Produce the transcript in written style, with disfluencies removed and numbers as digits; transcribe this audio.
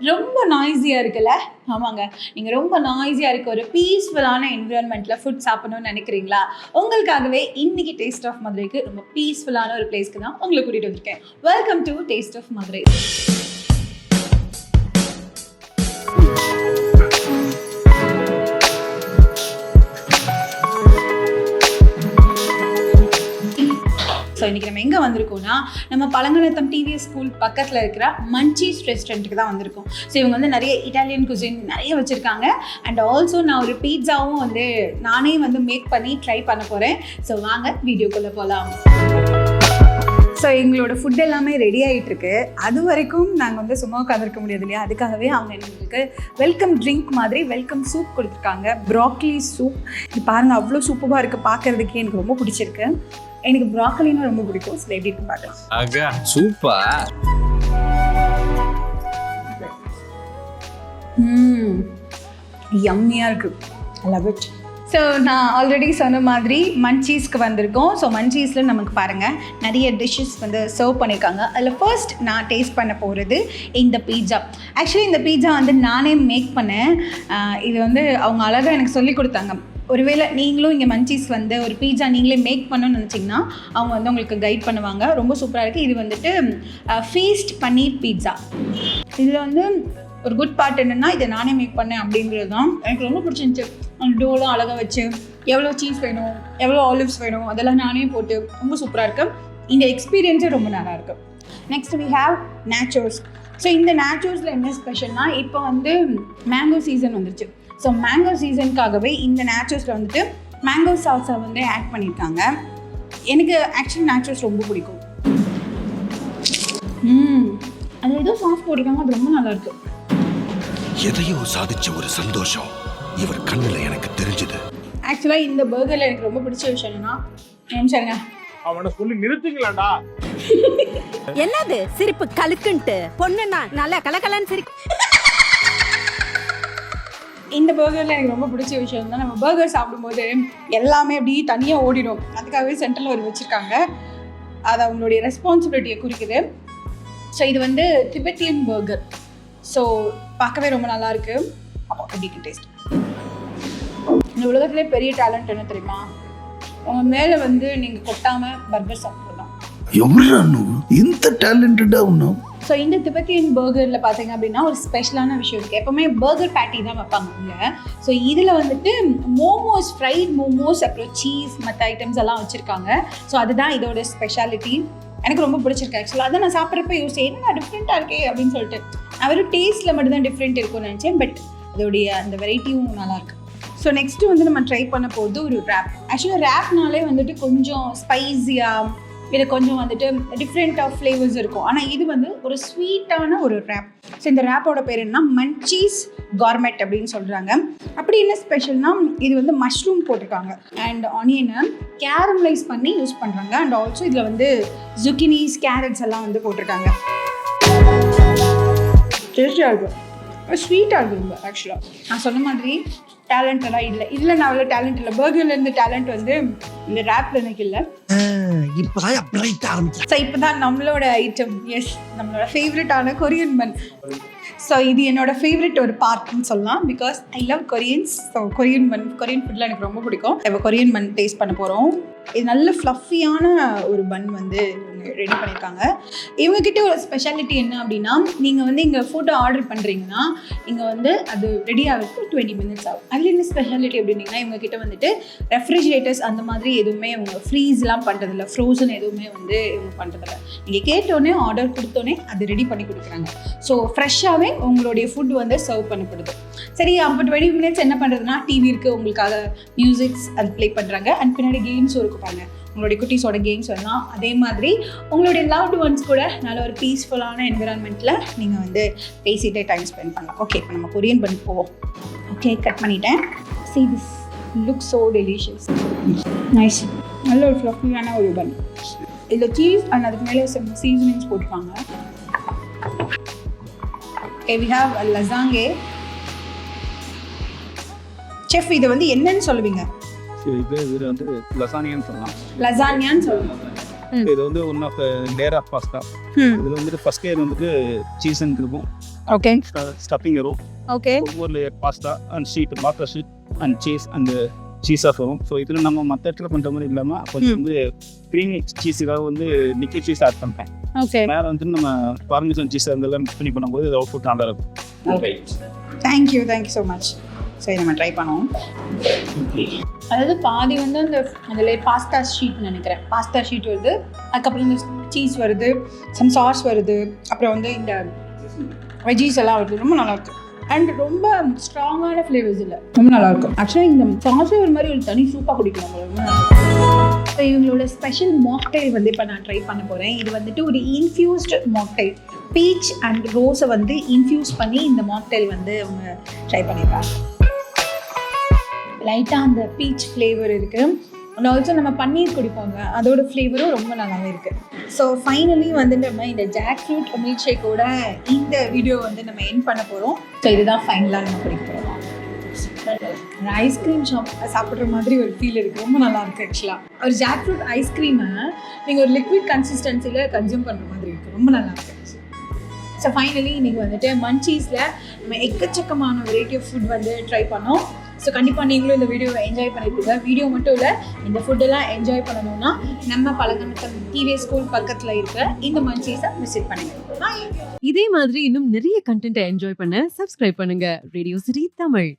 ரொம்ப நாய்ஸியாக இருக்குல்ல? ஆமாங்க, நீங்கள் ரொம்ப நாய்ஸியாக இருக்க ஒரு பீஸ்ஃபுல்லான என்விரான்மெண்ட்டில் ஃபுட் சாப்பிடணும்னு நினைக்கிறீங்களா? உங்களுக்காகவே இன்னைக்கு டேஸ்ட் ஆஃப் மதுரைக்கு ரொம்ப பீஸ்ஃபுல்லான ஒரு பிளேஸ்க்கு தான் உங்களை கூட்டிகிட்டு வந்திருக்கேன். Welcome to taste of Madurai. So இன்றைக்கி நம்ம எங்கே வந்திருக்கோம்னா, நம்ம பழங்குளத்தம் டிவிஎஸ் ஸ்கூல் பக்கத்தில் இருக்கிற மன்ச்சீஸ் ரெஸ்டாரண்ட்டுக்கு தான் வந்திருக்கோம். ஸோ இவங்க வந்து நிறைய இட்டாலியன் குசின் நிறைய வச்சுருக்காங்க. அண்ட் ஆல்சோ நான் ஒரு பீட்சாவும் வந்து நானே வந்து மேக் பண்ணி ட்ரை பண்ண போகிறேன். ஸோ வாங்க வீடியோக்குள்ளே போகலாம். ஸோ எங்களோட ஃபுட் எல்லாமே ரெடி ஆகிட்டுருக்கு. அது வரைக்கும் நாங்கள் வந்து சும்மா உட்காந்துருக்க முடியாது இல்லையா? அதுக்காகவே அவங்க எங்களுக்கு வெல்கம் ட்ரிங்க் மாதிரி வெல்கம் சூப் கொடுத்துருக்காங்க. ப்ராக்லி சூப். இது பாருங்கள், அவ்வளோ சூப்பராக இருக்குது. பார்க்குறதுக்கே எனக்கு ரொம்ப பிடிச்சிருக்கு. எனக்கு ப்ராக்கலினா ரொம்ப பிடிக்கும். ஸோ எப்படி இருக்கு பார்க்கலாம். அக்கா சூப்பர். யம்மியாக இருக்குது. I love it. ஸோ நான் ஆல்ரெடி சொன்ன மாதிரி மன்ச்சீஸ்க்கு வந்திருக்கோம். ஸோ மன்ச்சீஸில் நமக்கு பாருங்கள் நிறைய டிஷ்ஷஸ் வந்து சர்வ் பண்ணியிருக்காங்க. அதில் ஃபர்ஸ்ட் நான் டேஸ்ட் பண்ண போகிறது இந்த பீட்சா. ஆக்சுவலி இந்த பீட்சா வந்து நானே மேக் பண்ணேன். இது வந்து அவங்க அழகாக எனக்கு சொல்லி கொடுத்தாங்க. ஒருவேளை நீங்களும் இங்கே மன்ச்சீஸ் வந்து ஒரு பீட்சா நீங்களே மேக் பண்ணணும்னு நினச்சிங்கன்னா அவங்க வந்து உங்களுக்கு கைட் பண்ணுவாங்க. ரொம்ப சூப்பராக இருக்குது. இது வந்துட்டு ஃபீஸ்ட் பன்னீர் பீட்சா. இதில் வந்து ஒரு குட் பார்ட் என்னென்னா, இதை நானே மேக் பண்ணேன் அப்படிங்கிறது தான் எனக்கு ரொம்ப பிடிச்சிருந்துச்சு. அந்த டோலாம் அழகாக வச்சு எவ்வளோ சீஸ் வேணும், எவ்வளோ ஆலிவ்ஸ் வேணும், அதெல்லாம் நானே போட்டு ரொம்ப சூப்பராக இருக்குது. இந்த எக்ஸ்பீரியன்ஸே ரொம்ப நல்லா இருக்குது. Next we have nachos. So இந்த நேச்சோஸில் என்ன ஸ்பெஷல்னால், இப்போ வந்து மேங்கோ சீசன் வந்துருச்சு. ஸோ மேங்கோ சீசனுக்காகவே இந்த நேச்சோஸில் வந்துட்டு மேங்கோ சால்சா வந்து ஆட் பண்ணியிருக்காங்க. எனக்கு ஆக்சுவலி நேச்சோஸ் ரொம்ப பிடிக்கும். அதில் ஏதோ சாஸ் போட்டிருக்காங்க, அது ரொம்ப நல்லாயிருக்கு. எதையோ சாதிச்ச ஒரு சந்தோஷம் இவர் கண்ணில் எனக்கு தெரிஞ்சது. ஆக்சுவலாக இந்த பர்கரில் எனக்கு ரொம்ப பிடிச்ச விஷயம் என்னன்னா, சரிங்க அவனை சொல்லி நிறுத்துங்களாடா. என்னது சிரிப்பு கலுக்குன்ட்டு? பொண்ணுன்னா நல்லா கலகலன்னு சிரி. இந்த பர்கரில் எனக்கு ரொம்ப பிடிச்ச விஷயம் தான், நம்ம பர்கர் சாப்பிடும்போது எல்லாமே அப்படி தனியாக ஓடிடும். அதுக்காகவே சென்டரில் ஒரு வச்சுருக்காங்க. அது அவங்களுடைய ரெஸ்பான்சிபிலிட்டியை குறிக்குது. ஸோ இது வந்து திபெத்தியன் பர்கர். ஸோ பார்க்கவே ரொம்ப நல்லாயிருக்கு. அப்போ எப்படி டேஸ்ட். இந்த உலகத்திலே பெரிய டேலண்ட் என்ன தெரியுமா? உங்கள் மேலே வந்து நீங்கள் கொட்டாமல் பர்கர் சாப்பிட்றது தான். எவ்வளோ இந்த டேலண்டடாக ஒன்றும். ஸோ இந்த திபெத்தியன் பர்கரில் பார்த்தீங்க அப்படின்னா ஒரு ஸ்பெஷலான விஷயம் இருக்குது. எப்போவுமே பர்கர் பேட்டி தான் வைப்பாங்க அவங்க. ஸோ இதில் வந்துட்டு மோமோஸ், ஃப்ரைட் மோமோஸ், அப்புறம் சீஸ், மற்ற ஐட்டம்ஸ் எல்லாம் வச்சுருக்காங்க. ஸோ அதுதான் இதோட ஸ்பெஷாலிட்டி. எனக்கு ரொம்ப பிடிச்சிருக்கு. ஆக்சுவலாக அதை நான் சாப்பிட்றப்ப யோசிச்சேன், என்ன டிஃப்ரெண்ட்டாக இருக்கே அப்படின்னு சொல்லிட்டு. நான் வெறும் டேஸ்ட்டில் மட்டும்தான் டிஃப்ரெண்ட் இருக்கும்னு நினச்சேன். பட் அதோடைய அந்த வெரைட்டியும் நல்லாயிருக்கு. ஸோ நெக்ஸ்ட்டு வந்து நம்ம ட்ரை பண்ண போகிறது ஒரு ரேப். ஆக்சுவலாக ரேப்னாலே வந்துட்டு கொஞ்சம் ஸ்பைஸியாக, இது கொஞ்சம் வந்துட்டு டிஃப்ரெண்ட் ஆஃப் ஃப்ளேவர்ஸ் இருக்கும். ஆனால் இது வந்து ஒரு ஸ்வீட்டான ஒரு ரேப். ஸோ இந்த ரேப்போட பேர் என்ன, மன்ச்சீஸ் கார்மெட் அப்படின்னு சொல்கிறாங்க. அப்படி என்ன ஸ்பெஷல்னா, இது வந்து மஷ்ரூம் போட்டிருக்காங்க அண்ட் ஆனியனை கேரமலைஸ் பண்ணி யூஸ் பண்ணுறாங்க. அண்ட் ஆல்சோ இதில் வந்து ஜுக்கினிஸ், கேரட்ஸ் எல்லாம் வந்து போட்டிருக்காங்க. டேஸ்டியாக இருக்கும், ஸ்வீட்டாக இருக்கும். ரொம்ப ஆக்சுவலாக நான் சொன்ன மாதிரி டேலண்டெல்லாம் இல்லை. இதில் நான் அவ்வளோ டேலண்ட் இல்லை. பர்கர்லேருந்து டேலண்ட் வந்து இந்த ரேப்பில் எனக்கு இல்லை. ஸோ இப்போ தான் நம்மளோட ஐட்டம், எஸ் நம்மளோட ஃபேவரட்டான கொரியன் பன். ஸோ இது என்னோட ஃபேவரட் ஒரு பார்ட்னு சொல்லலாம். Because I love Koreans. So Korean bun, Korean ஃபுட்டில் எனக்கு ரொம்ப பிடிக்கும். இப்போ கொரியன் பன் டேஸ்ட் பண்ண போகிறோம். இது நல்ல ஃப்ளஃபியான ஒரு பன் வந்து ரெடி பண்ணியிருக்காங்க. இவங்ககிட்ட ஒரு ஸ்பெஷாலிட்டி என்ன அப்படின்னா, நீங்கள் வந்து இங்கே ஃபுட்டு ஆர்டர் பண்ணுறீங்கன்னா இங்கே வந்து அது ரெடி ஆகிறதுக்கு 20 minutes ஆகும். அதில் என்ன ஸ்பெஷாலிட்டி அப்படின்னா, இவங்ககிட்ட வந்துட்டு ரெஃப்ரிஜிரேட்டர்ஸ் அந்த மாதிரி எதுவுமே இவங்க ஃப்ரீஸ்லாம் பண்ணுறதில்ல, ஃப்ரோசன் எதுவுமே வந்து இவங்க பண்ணுறதில்ல. நீங்கள் கேட்டோடனே ஆர்டர் கொடுத்தோன்னே அது ரெடி பண்ணி கொடுக்குறாங்க. ஸோ ஃப்ரெஷ்ஷாகவே உங்களுடைய ஃபுட் வந்து சர்வ் பண்ணப்படுது. சரி, அப்போ 20 minutes என்ன பண்ணுறதுனா, டிவி இருக்குது, உங்களுக்காக மியூசிக்ஸ் அது ப்ளே பண்ணுறாங்க. அண்ட் பின்னாடி கேம்ஸும் இருக்கும் பாருங்க, உங்களுடைய குட்டீஸோட கேம்ஸ் வரலாம். அதே மாதிரி உங்களுடைய லவ்டு ஒன்ஸ் கூட நல்ல ஒரு பீஸ்ஃபுல்லான என்விரான்மெண்ட்டில் நீங்கள் வந்து பேசிகிட்டே டைம் ஸ்பெண்ட் பண்ணலாம். ஓகே, இப்போ நம்ம கொரியன் பண்ணி போவோம். ஓகே, கட் பண்ணிட்டேன். See this looks so delicious. Nice. நல்ல ஒரு ஃப்ளஃபியான ஒரு பன். இதில் சீஸ் அண்ட் அதுக்கு மேலே சீசனிங்ஸ் போட்டுருக்காங்க. Okay, we have a lasagna. Chef, இது வந்து என்னன்னு சொல்லுவீங்க? இது வந்து லசானியான்னு சொல்லலாம். லசானியான்னு சொல்லுவாங்க. இது வந்து one of layer of pasta. இதில் வந்துட்டு ஃபர்ஸ்ட் லேயர் வந்துட்டு சீசன் இருக்கும், ஓகே ஸ்டஃபிங் வரும், ஓகே ஒவ்வொரு layer pasta and sheet pasta sheet and cheese and சீஸாக வரும். ஸோ இதில் நம்ம மற்ற இடத்துல பண்ணுற மாதிரி இல்லாமல் கொஞ்சம் வந்து க்ரீமி சீஸுக்காக வந்து லிக்விட் சீஸ் ஆட் பண்ணிட்டேன். ஓகே மேலே வந்து நம்ம பார்மேசன் சீஸ் அதெல்லாம் மிக்ஸ் பண்ணி பண்ணும்போது இது அவுட்புட் நல்லா இருக்கும். Thank you so much. சரி நம்ம ட்ரை பண்ணுவோம். அதாவது பாதி வந்து அதில் பாஸ்தா ஷீட் நினைக்கிறேன், பாஸ்தா ஷீட் வருது, அதுக்கப்புறம் இந்த சீஸ் வருது, சம் சாஸ் வருது, அப்புறம் வந்து இந்த வெஜ்ஜீஸ் எல்லாம் வருது. ரொம்ப நல்லாயிருக்கு அண்ட் ரொம்ப ஸ்ட்ராங்கான ஃப்ளேவர்ஸ் இல்லை, ரொம்ப நல்லாயிருக்கும். ஆக்சுவலாக இந்த சாஸே ஒரு மாதிரி ஒரு தனி சூப்பாக குடிக்கலாம் போல, ரொம்ப நல்லாயிருக்கும். ஸோ இவங்களோட ஸ்பெஷல் மாக்டைல் வந்து இப்போ நான் ட்ரை பண்ண போகிறேன். இது வந்துட்டு ஒரு இன்ஃப்யூஸ்டு மாக்டைல், பீச் அண்ட் ரோஸை வந்து இன்ஃப்யூஸ் பண்ணி இந்த மாக்டைல் வந்து அவங்க ட்ரை பண்ணியிருக்காங்க. லைட்டாக அந்த பீச் ஃப்ளேவர் இருக்குது அண்ட் ஆல்சோ நம்ம பன்னீர் குடிப்போங்க, அதோட ஃப்ளேவரும் ரொம்ப நல்லாவே இருக்குது. ஸோ ஃபைனலி வந்து நம்ம இந்த ஜாக் ஃப்ரூட் மில்க் ஷேக்கோட இந்த வீடியோ வந்து நம்ம எண்ட் பண்ண போகிறோம். ஸோ இதுதான் ஃபைனலாக நம்ம குடிக்க போகிறோம். ஒரு ஐஸ்கிரீம் ஷாப் சாப்பிட்ற மாதிரி ஒரு ஃபீல் இருக்குது, ரொம்ப நல்லாயிருக்கு. ஆக்சுவலாக ஒரு ஜாக் ஃப்ரூட் ஐஸ்கிரீமை நீங்கள் ஒரு லிக்விட் கன்சிஸ்டன்சியில் கன்சியூம் பண்ணுற மாதிரி இருக்குது, ரொம்ப நல்லாயிருக்கு. ஸோ ஃபைனலி இன்றைக்கி வந்துட்டு மன்ச்சீஸில் நம்ம எக்கச்சக்கமான வெரைட்டி ஆஃப் ஃபுட் வந்து ட்ரை பண்ணோம். ஸோ கண்டிப்பாக நீங்களும் இந்த வீடியோவை என்ஜாய் பண்ணியிருப்பீங்க. வீடியோ மட்டும் இல்லை, இந்த ஃபுட்டெல்லாம் என்ஜாய் பண்ணணும்னா நம்ம பழங்கணத்தம் டிவிஎஸ் ஸ்கூல் பக்கத்தில் இருக்க இந்த மன்ச்சீஸை விசிட் பண்ணுங்கள். இதே மாதிரி இன்னும் நிறைய கண்டென்ட்டை என்ஜாய் பண்ண சப்ஸ்கிரைப் பண்ணுங்க ரேடியோ சிட்டி தமிழ்.